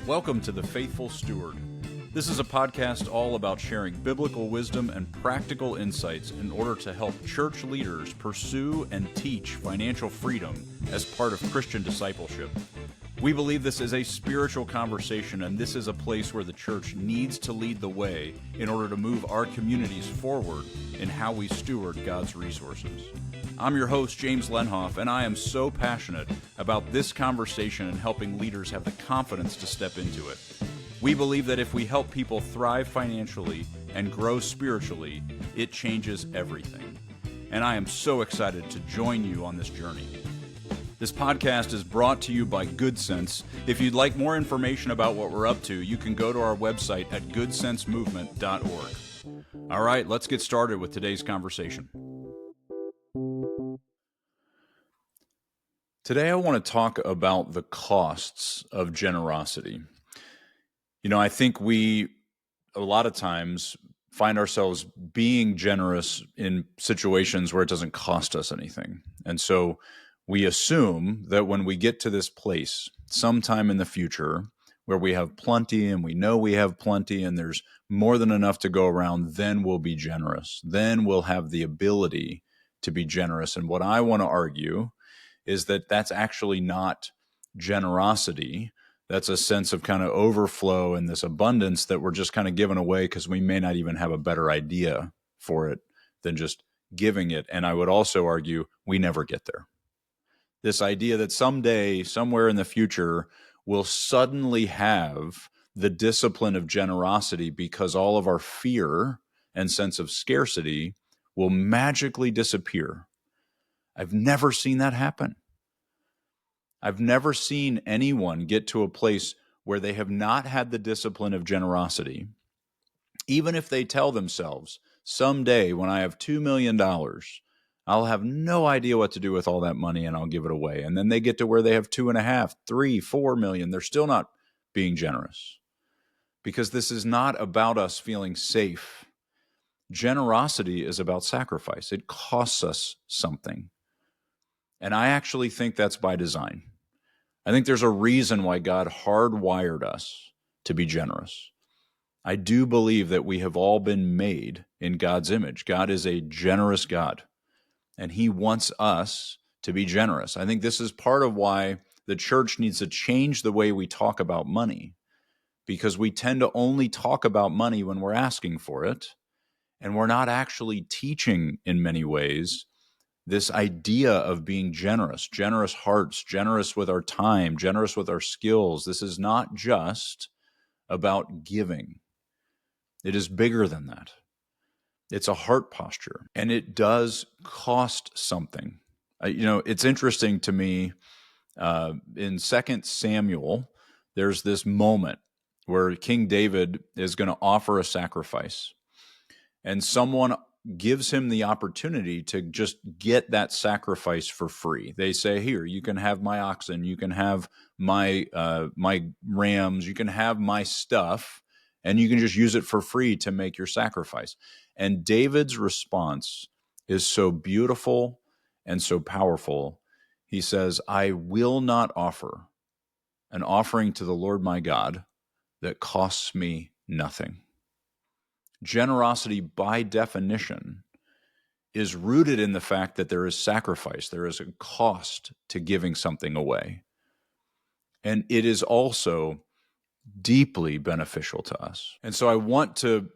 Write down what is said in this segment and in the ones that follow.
Welcome to The Faithful Steward. This is a podcast all about sharing biblical wisdom and practical insights in order to help church leaders pursue and teach financial freedom as part of Christian discipleship. We believe this is a spiritual conversation, and this is a place where the church needs to lead the way in order to move our communities forward in how we steward God's resources. I'm your host, James Lenhoff, and I am so passionate about this conversation and helping leaders have the confidence to step into it. We believe that if we help people thrive financially and grow spiritually, it changes everything. And I am so excited to join you on this journey. This podcast is brought to you by Good Sense. If you'd like more information about what we're up to, you can go to our website at goodsensemovement.org. All right, let's get started with today's conversation. Today, I want to talk about the costs of generosity. You know, I think we, a lot of times, find ourselves being generous in situations where it doesn't cost us anything. And so we assume that when we get to this place, sometime in the future, where we have plenty and we know we have plenty and there's more than enough to go around, then we'll be generous. Then we'll have the ability to be generous. And what I want to argue is that that's actually not generosity. That's a sense of kind of overflow and this abundance that we're just kind of giving away because we may not even have a better idea for it than just giving it. And I would also argue we never get there. This idea that someday, somewhere in the future, we'll suddenly have the discipline of generosity because all of our fear and sense of scarcity will magically disappear. I've never seen that happen. I've never seen anyone get to a place where they have not had the discipline of generosity, even if they tell themselves, someday when I have $2 million, I'll have no idea what to do with all that money and I'll give it away. And then they get to where they have 2.5, 3, 4 million. They're still not being generous because this is not about us feeling safe. Generosity is about sacrifice. It costs us something. And I actually think that's by design. I think there's a reason why God hardwired us to be generous. I do believe that we have all been made in God's image. God is a generous God, and He wants us to be generous. I think this is part of why the church needs to change the way we talk about money, because we tend to only talk about money when we're asking for it, and we're not actually teaching in many ways this idea of being generous hearts, generous with our time, generous with our skills. This is not just about giving. It is bigger than that. It's a heart posture, and it does cost something. It's interesting to me, in 2 Samuel, there's this moment where King David is going to offer a sacrifice, and someone gives him the opportunity to just get that sacrifice for free. They say, here, you can have my oxen, you can have my rams, you can have my stuff, and you can just use it for free to make your sacrifice. And David's response is so beautiful and so powerful. He says, I will not offer an offering to the Lord my God that costs me nothing. Generosity, by definition, is rooted in the fact that there is sacrifice. There is a cost to giving something away. And it is also deeply beneficial to us. And so I want to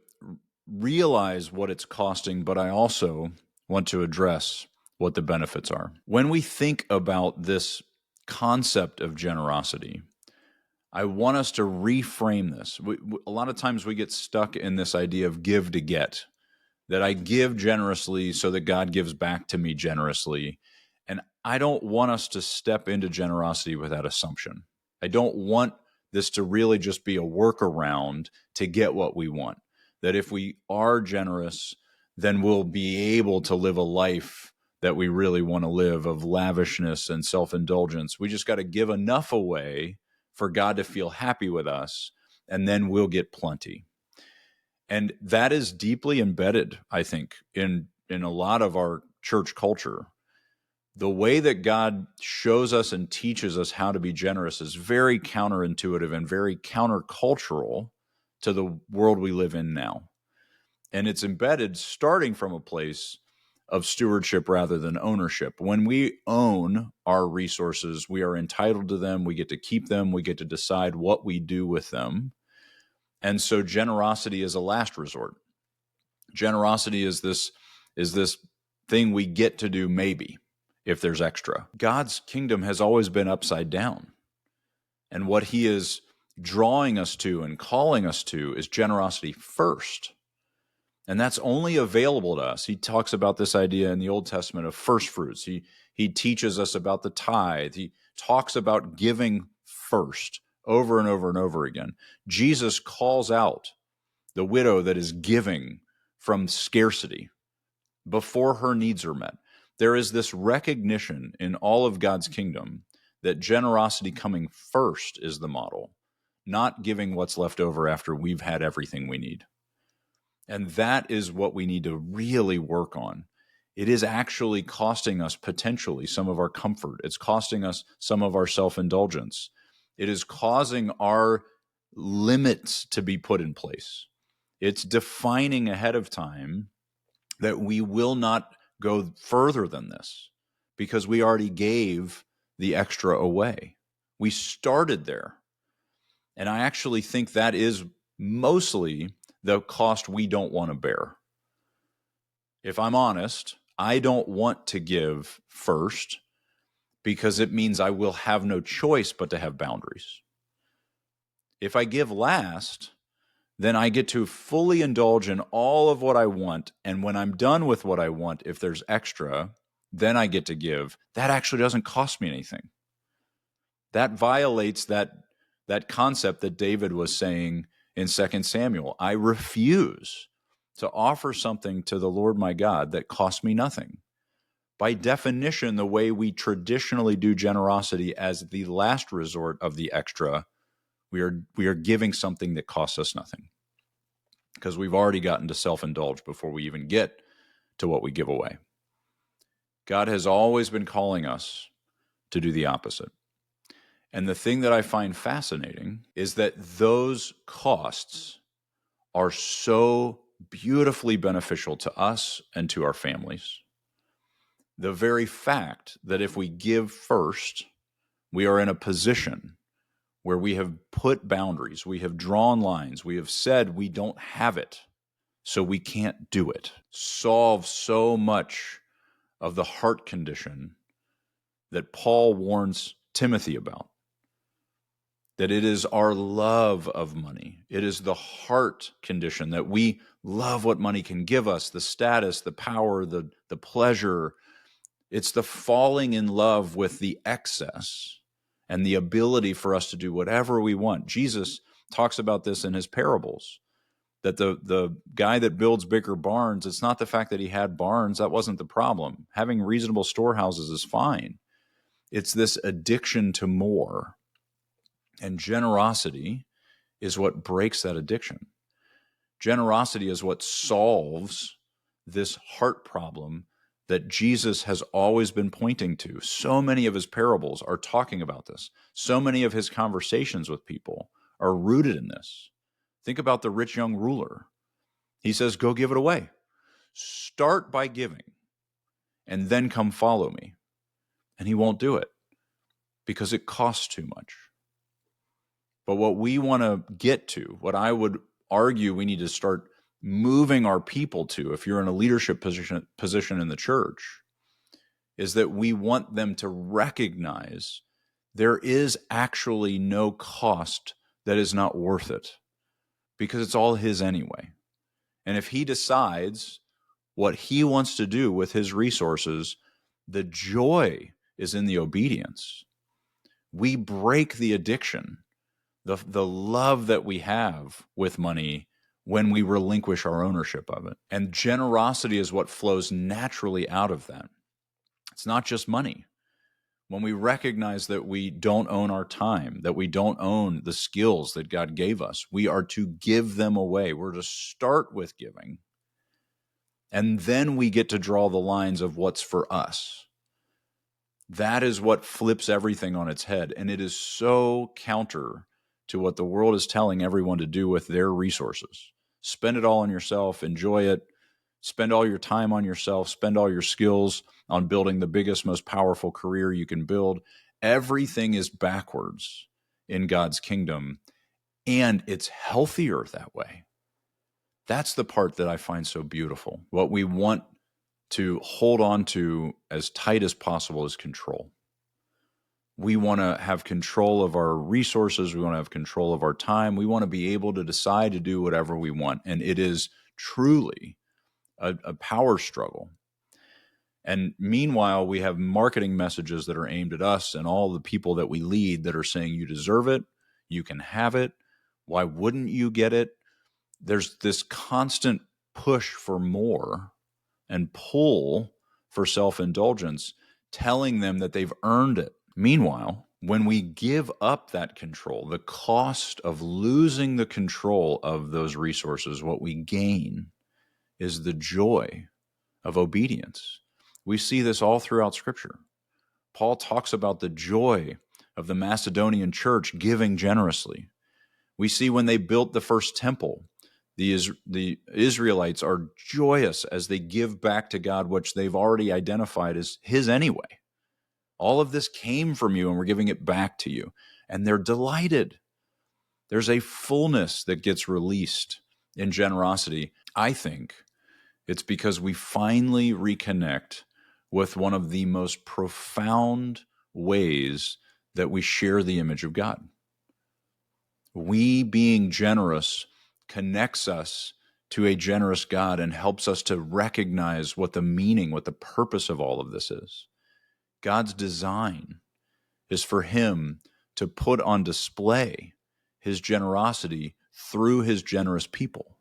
realize what it's costing, but I also want to address what the benefits are. When we think about this concept of generosity, I want us to reframe this. A lot of times we get stuck in this idea of give to get, that I give generously so that God gives back to me generously. And I don't want us to step into generosity with that assumption. I don't want this to really just be a workaround to get what we want. That if we are generous, then we'll be able to live a life that we really want to live, of lavishness and self-indulgence. We just got to give enough away for God to feel happy with us, and then we'll get plenty. And that is deeply embedded, I think, in a lot of our church culture. The way that God shows us and teaches us how to be generous is very counterintuitive and very countercultural to the world we live in now. And it's embedded starting from a place of stewardship rather than ownership. When we own our resources, we are entitled to them, we get to keep them, we get to decide what we do with them. And so generosity is a last resort. Generosity is this thing we get to do maybe if there's extra. God's kingdom has always been upside down. And what he is drawing us to and calling us to is generosity first. And that's only available to us. He talks about this idea in the Old Testament of firstfruits. He teaches us about the tithe. He talks about giving first over and over and over again. Jesus calls out the widow that is giving from scarcity before her needs are met. There is this recognition in all of God's kingdom that generosity coming first is the model, not giving what's left over after we've had everything we need. And that is what we need to really work on. It is actually costing us potentially some of our comfort. It's costing us some of our self-indulgence. It is causing our limits to be put in place. It's defining ahead of time that we will not go further than this because we already gave the extra away. We started there. And I actually think that is mostly the cost we don't want to bear. If I'm honest, I don't want to give first because it means I will have no choice but to have boundaries. If I give last, then I get to fully indulge in all of what I want. And when I'm done with what I want, if there's extra, then I get to give. That actually doesn't cost me anything. That violates that concept that David was saying in 2 Samuel. I refuse to offer something to the Lord my God that costs me nothing. By definition, the way we traditionally do generosity as the last resort of the extra, we are giving something that costs us nothing because we've already gotten to self-indulge before we even get to what we give away. God has always been calling us to do the opposite. And the thing that I find fascinating is that those costs are so beautifully beneficial to us and to our families. The very fact that if we give first, we are in a position where we have put boundaries, we have drawn lines, we have said we don't have it, so we can't do it, solves so much of the heart condition that Paul warns Timothy about. That it is our love of money. It is the heart condition that we love what money can give us, the status, the power, the pleasure. It's the falling in love with the excess and the ability for us to do whatever we want. Jesus talks about this in his parables, that the guy that builds bigger barns, it's not the fact that he had barns, that wasn't the problem. Having reasonable storehouses is fine. It's this addiction to more. And generosity is what breaks that addiction. Generosity is what solves this heart problem that Jesus has always been pointing to. So many of his parables are talking about this. So many of his conversations with people are rooted in this. Think about the rich young ruler. He says, go give it away. Start by giving and then come follow me. And he won't do it because it costs too much. But what we want to get to, what I would argue we need to start moving our people to, if you're in a leadership position in the church, is that we want them to recognize there is actually no cost that is not worth it because it's all his anyway. And if he decides what he wants to do with his resources, the joy is in the obedience. We break the addiction, the love that we have with money when we relinquish our ownership of it. And generosity is what flows naturally out of that. It's not just money. When we recognize that we don't own our time, that we don't own the skills that God gave us, we are to give them away. We're to start with giving. And then we get to draw the lines of what's for us. That is what flips everything on its head. And it is so counter to what the world is telling everyone to do with their resources. Spend it all on yourself, enjoy it, spend all your time on yourself, spend all your skills on building the biggest, most powerful career you can build. Everything is backwards in God's kingdom, and it's healthier that way. That's the part that I find so beautiful. What we want to hold on to as tight as possible is control. We want to have control of our resources. We want to have control of our time. We want to be able to decide to do whatever we want. And it is truly a power struggle. And meanwhile, we have marketing messages that are aimed at us and all the people that we lead that are saying, you deserve it, you can have it, why wouldn't you get it? There's this constant push for more and pull for self-indulgence, telling them that they've earned it. Meanwhile, when we give up that control, the cost of losing the control of those resources, what we gain is the joy of obedience. We see this all throughout Scripture. Paul talks about the joy of the Macedonian church giving generously. We see when they built the first temple, the Israelites are joyous as they give back to God, which they've already identified as his anyway. All of this came from you, and we're giving it back to you. And they're delighted. There's a fullness that gets released in generosity. I think it's because we finally reconnect with one of the most profound ways that we share the image of God. We being generous connects us to a generous God and helps us to recognize what the meaning, what the purpose of all of this is. God's design is for him to put on display his generosity through his generous people.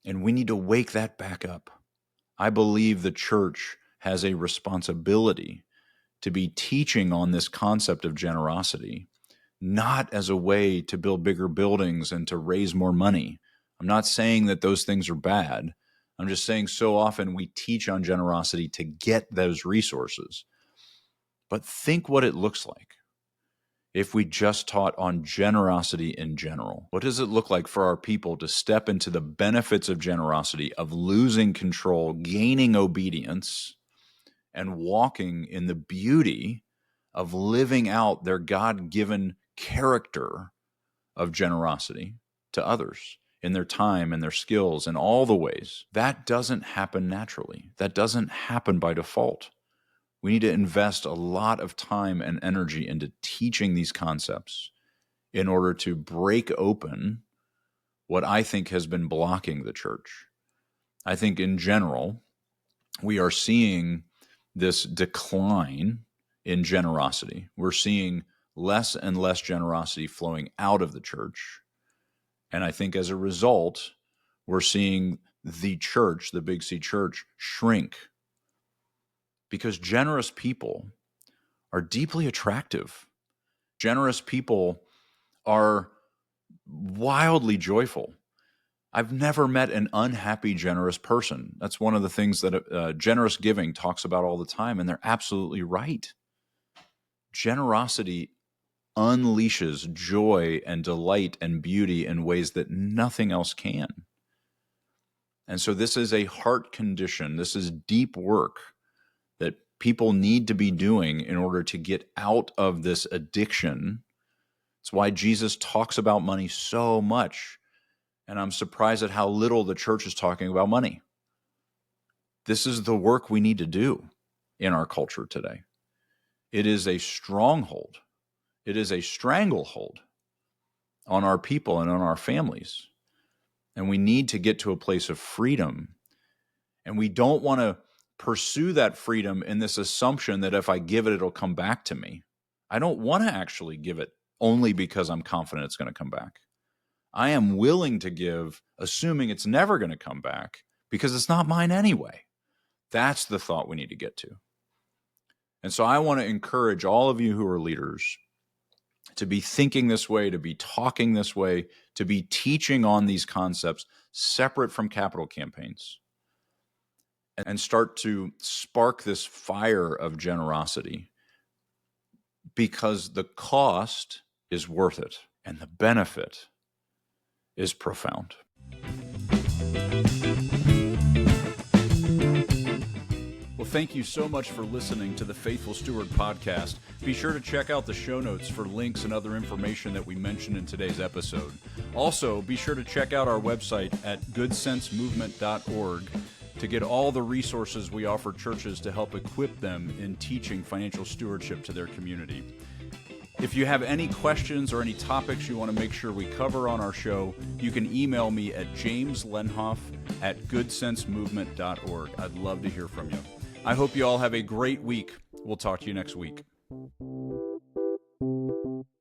And we need to wake that back up. I believe the church has a responsibility to be teaching on this concept of generosity, not as a way to build bigger buildings and to raise more money. I'm not saying that those things are bad. I'm just saying so often we teach on generosity to get those resources. But think what it looks like if we just taught on generosity in general. What does it look like for our people to step into the benefits of generosity, of losing control, gaining obedience, and walking in the beauty of living out their God-given character of generosity to others in their time and their skills and all the ways? That doesn't happen naturally. That doesn't happen by default. We need to invest a lot of time and energy into teaching these concepts in order to break open what I think has been blocking the church. I think in general, we are seeing this decline in generosity. We're seeing less and less generosity flowing out of the church. And I think as a result, we're seeing the church, the Big C church, shrink. Because generous people are deeply attractive. Generous people are wildly joyful. I've never met an unhappy, generous person. That's one of the things that generous giving talks about all the time, and they're absolutely right. Generosity unleashes joy and delight and beauty in ways that nothing else can. And so this is a heart condition. This is deep work that people need to be doing in order to get out of this addiction. It's why Jesus talks about money so much. And I'm surprised at how little the church is talking about money. This is the work we need to do in our culture today. It is a stronghold. It is a stranglehold on our people and on our families. And we need to get to a place of freedom. And we don't want to pursue that freedom in this assumption that if I give it, it'll come back to me. I don't want to actually give it only because I'm confident it's going to come back. I am willing to give, assuming it's never going to come back, because it's not mine anyway. That's the thought we need to get to. And so I want to encourage all of you who are leaders to be thinking this way, to be talking this way, to be teaching on these concepts separate from capital campaigns. and start to spark this fire of generosity, because the cost is worth it and the benefit is profound. Well, thank you so much for listening to the Faithful Steward podcast. Be sure to check out the show notes for links and other information that we mentioned in today's episode. Also, be sure to check out our website at goodsensemovement.org to get all the resources we offer churches to help equip them in teaching financial stewardship to their community. If you have any questions or any topics you want to make sure we cover on our show, you can email me at jameslenhoff@goodsensemovement.org. I'd love to hear from you. I hope you all have a great week. We'll talk to you next week.